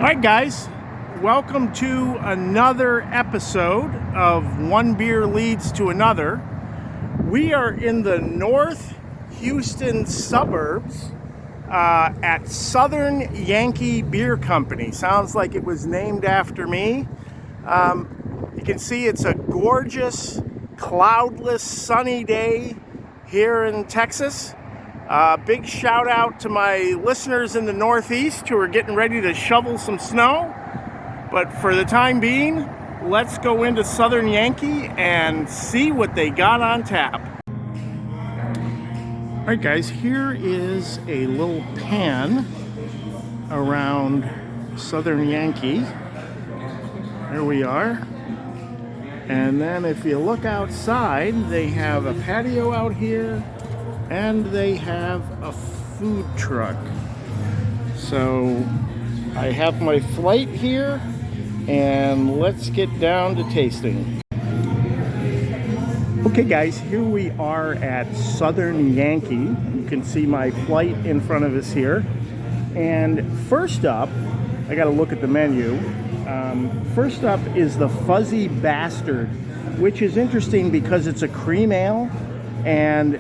right, guys, welcome to another episode of One Beer Leads to Another. We are in the North Houston suburbs at Southern Yankee Beer Company. Sounds like it was named after me. You can see it's a gorgeous, cloudless, sunny day here in Texas. Big shout out to my listeners in the Northeast who are getting ready to shovel some snow. But for the time being, let's go into Southern Yankee and see what they got on tap. All right, guys, here is a little pan around Southern Yankee. There we are. And then if you look outside, they have a patio out here and they have a food truck. So I have my flight here and let's get down to tasting. Okay, guys, here we are at Southern Yankee. You can see my flight in front of us here. And first up, I got to look at the menu. First up is the Fuzzy Bastard, which is interesting because it's a cream ale, and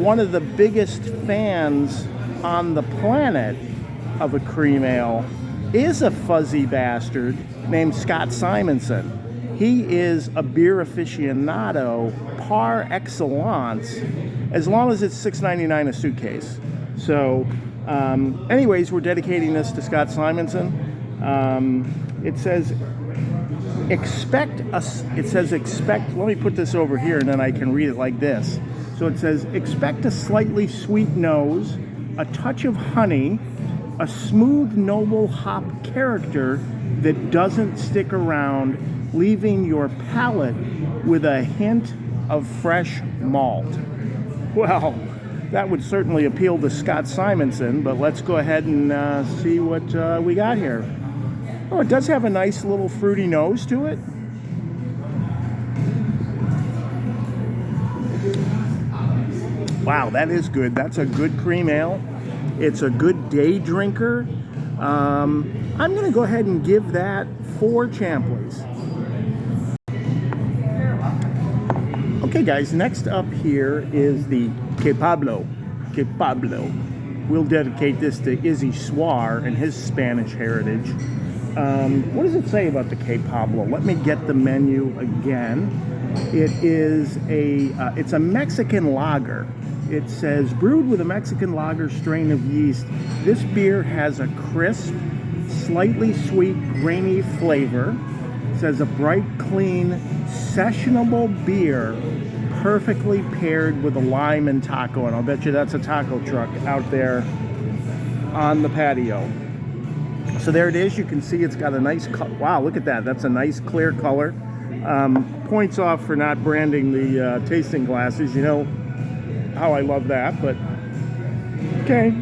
one of the biggest fans on the planet of a cream ale is a Fuzzy Bastard named Scott Simonson. He is a beer aficionado par excellence, as long as it's $6.99 a suitcase. So anyways, we're dedicating this to Scott Simonson. It says expect, let me put this over here and then I can read it like this. So it says, expect a slightly sweet nose, a touch of honey, a smooth, noble hop character that doesn't stick around, leaving your palate with a hint of fresh malt. Well, that would certainly appeal to Scott Simonson, but let's go ahead and see what we got here. Oh, it does have a nice little fruity nose to it. Wow, that is good. That's a good cream ale. It's a good day drinker. I'm going to go ahead and give that 4 Champleys. Okay, guys, next up here is the Que Pablo. Que Pablo. We'll dedicate this to Izzy Suar and his Spanish heritage. What does it say about the Que Pablo? Let me get the menu again. It is it's a Mexican lager. It says, brewed with a Mexican lager strain of yeast, this beer has a crisp, slightly sweet, grainy flavor. It says a bright, clean, sessionable beer, perfectly paired with a lime and taco. And I'll bet you that's a taco truck out there on the patio. So there it is. You can see it's got a nice wow, look at that. That's a nice clear color. Points off for not branding the tasting glasses. You know how I love that, but okay.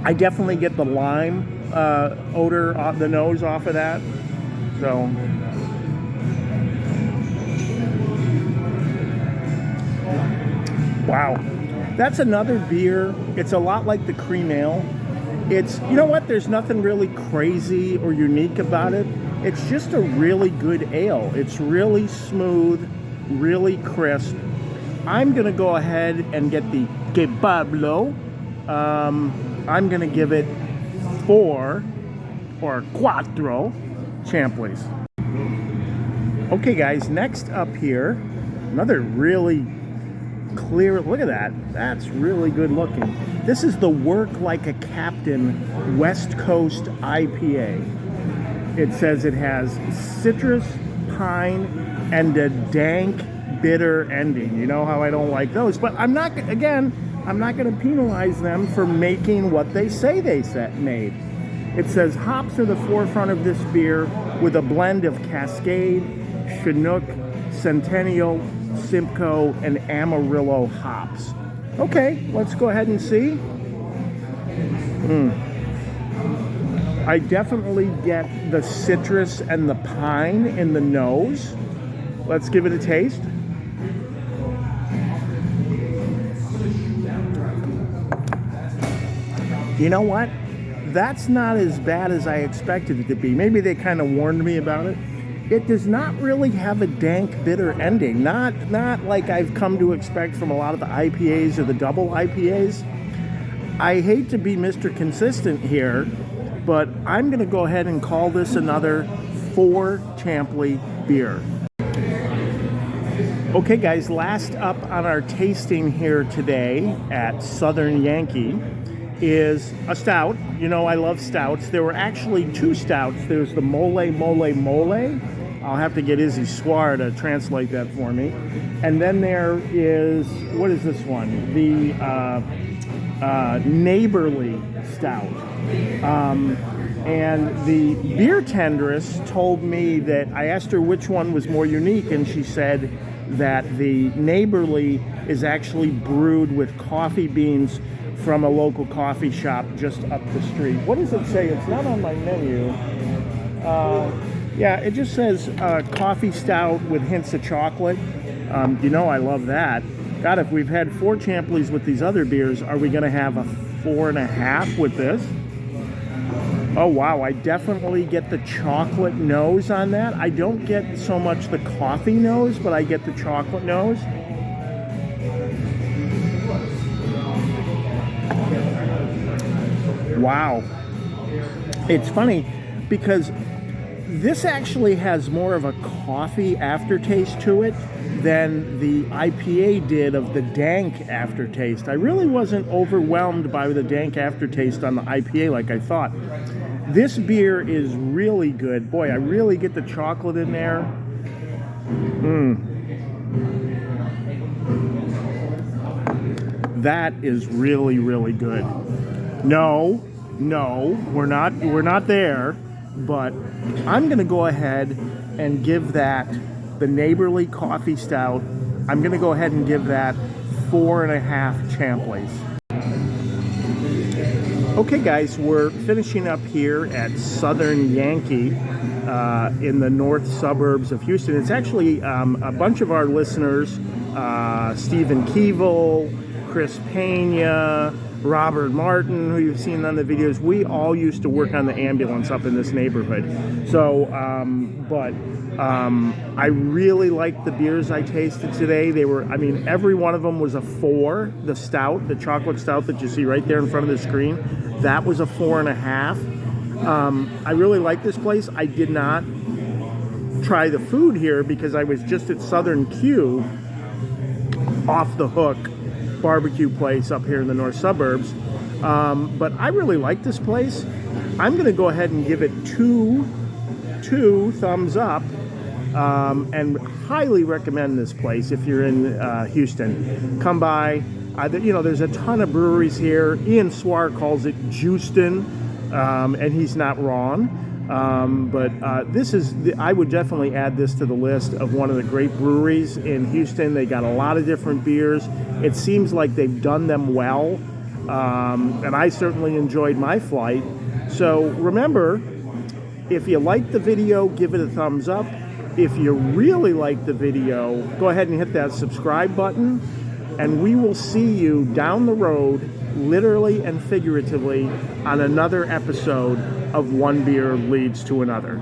I definitely get the lime odor off the nose off of that. So wow. That's another beer. It's a lot like the cream ale. It's, you know what, there's nothing really crazy or unique about it. It's just a really good ale. It's really smooth, really crisp. I'm going to go ahead and get the Que Pablo. I'm going to give it 4 or 4 Champleys. Okay, guys, next up here, another really clear, look at that. That's really good looking. This is the Work Like a Captain West Coast IPA. It says it has citrus, pine, and a dank, bitter ending. You know how I don't like those, but I'm not going to penalize them for making what they say made. It says hops are the forefront of this beer with a blend of Cascade, Chinook, Centennial, Simcoe, and Amarillo hops. Okay, let's go ahead and see. I definitely get the citrus and the pine in the nose. Let's give it a taste. You know what? that's not as bad as I expected it to be. Maybe they kind of warned me about it. It does not really have a dank, bitter ending. Not like I've come to expect from a lot of the IPAs or the double IPAs. I hate to be Mr. Consistent here, but I'm going to go ahead and call this another 4 Champley beer. Okay guys, last up on our tasting here today at Southern Yankee is a stout. You know, I love stouts. There were actually 2 stouts. There's the Mole Mole Mole. I'll have to get Izzy Swar to translate that for me. And then there is, what is this one? The Neighborly Stout. And the beer tenderess told me that, I asked her which one was more unique, and she said that the Neighborly is actually brewed with coffee beans from a local coffee shop just up the street. What does it say? It's not on my menu. Yeah, it just says coffee stout with hints of chocolate. You know I love that. God, if we've had 4 Champleys with these other beers, are we going to have a 4.5 with this? Oh wow, I definitely get the chocolate nose on that. I don't get so much the coffee nose, but I get the chocolate nose. Wow. It's funny because this actually has more of a coffee aftertaste to it than the IPA did of the dank aftertaste. I really wasn't overwhelmed by the dank aftertaste on the IPA like I thought. This beer is really good. Boy, I really get the chocolate in there. That is really, really good. No, we're not there, but I'm going to go ahead and give that, the Neighborly Coffee Stout, I'm going to go ahead and give that 4.5 Champleys. Okay guys, we're finishing up here at Southern Yankee in the north suburbs of Houston. It's actually a bunch of our listeners, Stephen Keevil, Chris Pena, Robert Martin, who you've seen on the videos. We all used to work on the ambulance up in this neighborhood. So, I really liked the beers I tasted today. They were, I mean, every one of them was a 4. The stout, the chocolate stout that you see right there in front of the screen, that was a 4.5. I really like this place. I did not try the food here because I was just at Southern Q, off the hook barbecue place up here in the north suburbs. But I really like this place. I'm going to go ahead and give it two thumbs up, and highly recommend this place if you're in Houston. Come by. You know, there's a ton of breweries here. Ian Swar calls it Houston, and he's not wrong. But this is, I would definitely add this to the list of one of the great breweries in Houston. They got a lot of different beers. It seems like they've done them well, and I certainly enjoyed my flight. So remember, if you like the video, give it a thumbs up. If you really like the video, go ahead and hit that subscribe button, and we will see you down the road, literally and figuratively, on another episode of One Beer Leads to Another.